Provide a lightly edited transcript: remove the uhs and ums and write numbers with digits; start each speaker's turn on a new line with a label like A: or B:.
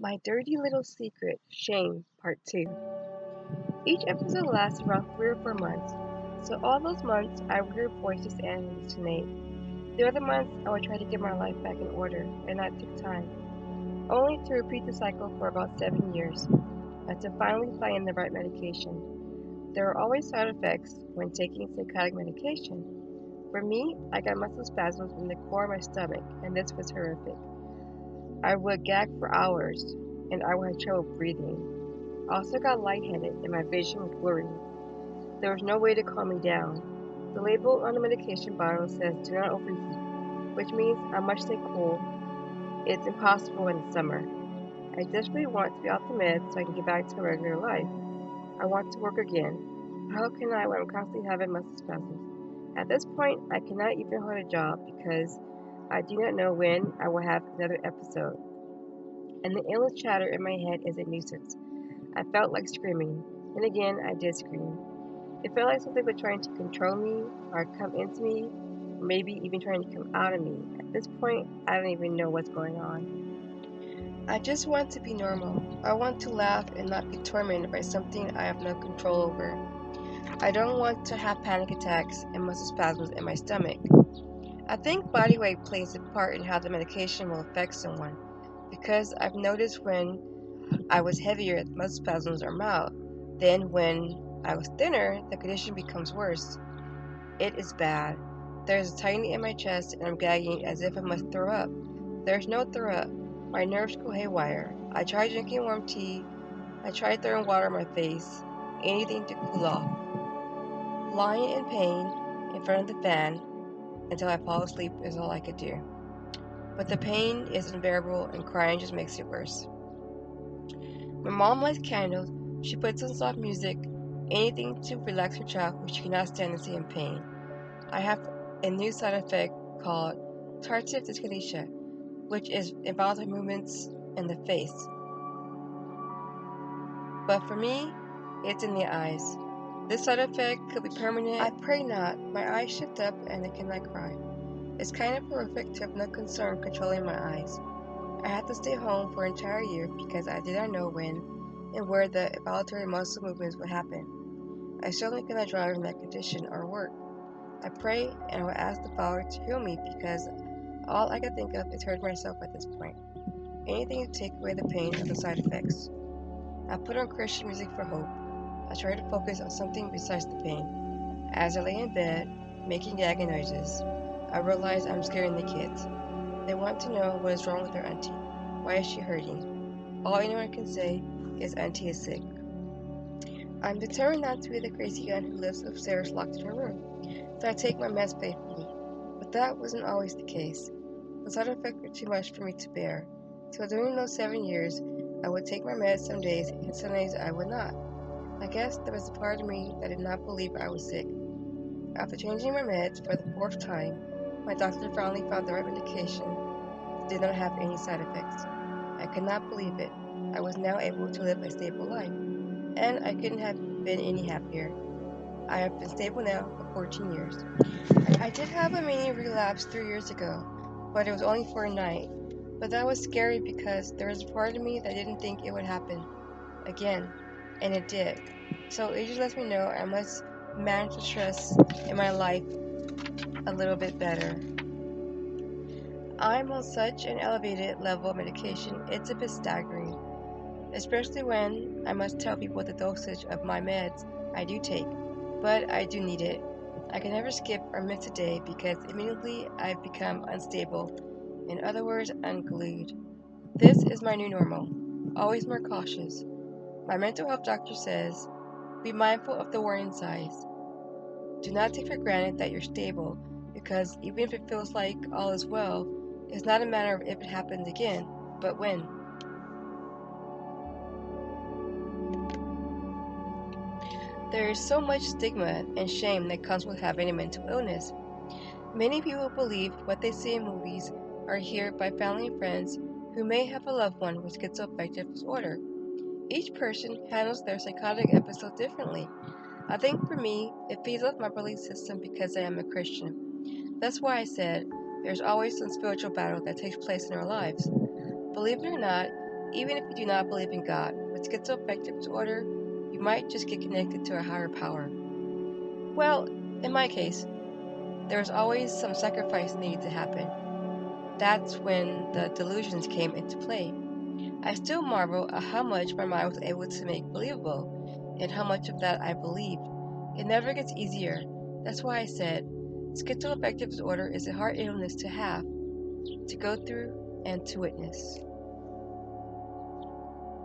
A: My Dirty Little Secret, Shame, Part 2. Each episode lasts around 3 or 4 months, so all those months I would hear voices and hallucinate. The other months I would try to get my life back in order, and that took time, only to repeat the cycle for about 7 years, until finally finding the right medication. There are always side effects when taking psychotic medication. For me, I got muscle spasms in the core of my stomach, and this was horrific. I would gag for hours, and I would have trouble breathing. I also got lightheaded and my vision was blurry. There was no way to calm me down. The label on the medication bottle says do not overheat, which means I must stay cool. It's impossible in the summer. I desperately want to be off the meds so I can get back to a regular life. I want to work again. But how can I when I'm constantly having muscle spasms? At this point, I cannot even hold a job because I do not know when I will have another episode. And the endless chatter in my head is a nuisance. I felt like screaming, and again I did scream. It felt like something was trying to control me, or come into me, or maybe even trying to come out of me. At this point, I don't even know what's going on. I just want to be normal. I want to laugh and not be tormented by something I have no control over. I don't want to have panic attacks and muscle spasms in my stomach. I think body weight plays a part in how the medication will affect someone, because I've noticed when I was heavier, the muscle spasms are mild. Then, when I was thinner, the condition becomes worse. It is bad. There's a tightening in my chest, and I'm gagging as if I must throw up. There's no throw up. My nerves go haywire. I try drinking warm tea. I try throwing water on my face. Anything to cool off. Lying in pain in front of the fan until I fall asleep is all I could do. But the pain is unbearable, and crying just makes it worse. My mom lights candles, she puts on soft music, anything to relax her child who she cannot stand to see in pain. I have a new side effect called tardive dyskinesia, which is involuntary movements in the face. But for me, it's in the eyes. This side effect could be permanent. I pray not. My eyes shift up and I cannot cry. It's kind of horrific to have no concern controlling my eyes. I had to stay home for an entire year because I did not know when and where the involuntary muscle movements would happen. I certainly cannot drive in that condition or work. I pray and I will ask the Father to heal me because all I can think of is hurting myself at this point. Anything to take away the pain of the side effects. I put on Christian music for hope. I try to focus on something besides the pain. As I lay in bed, making gagging noises, I realize I'm scaring the kids. They want to know what is wrong with their auntie. Why is she hurting? All anyone can say is auntie is sick. I'm determined not to be the crazy aunt who lives upstairs locked in her room, so I take my meds faithfully. But that wasn't always the case. The side effects were too much for me to bear. So during those 7 years, I would take my meds some days, and some days I would not. I guess there was a part of me that did not believe I was sick. After changing my meds for the fourth time, my doctor finally found the right medication that did not have any side effects. I could not believe it. I was now able to live a stable life, and I couldn't have been any happier. I have been stable now for 14 years. I did have a mini relapse 3 years ago, but it was only for a night. But that was scary because there was a part of me that didn't think it would happen again, and it did. So it just lets me know I must manage the stress in my life a little bit better. I'm on such an elevated level of medication, it's a bit staggering, especially when I must tell people the dosage of my meds I do take, but I do need it. I can never skip or miss a day because immediately I've become unstable, in other words, unglued. This is my new normal, always more cautious. My mental health doctor says, be mindful of the warning signs. Do not take for granted that you're stable, because even if it feels like all is well, it's not a matter of if it happens again, but when. There is so much stigma and shame that comes with having a mental illness. Many people believe what they see in movies or hear by family and friends who may have a loved one with schizoaffective disorder. Each person handles their psychotic episode differently. I think for me, it feeds off my belief system because I am a Christian. That's why I said there's always some spiritual battle that takes place in our lives. Believe it or not, Even if you do not believe in God, with schizoaffective disorder, you might just get connected to a higher power. Well, in my case, there was always some sacrifice needed to happen. That's when the delusions came into play. I still marvel at how much my mind was able to make believable, and how much of that I believed. It never gets easier. That's why I said, schizoaffective disorder is a hard illness to have, to go through, and to witness.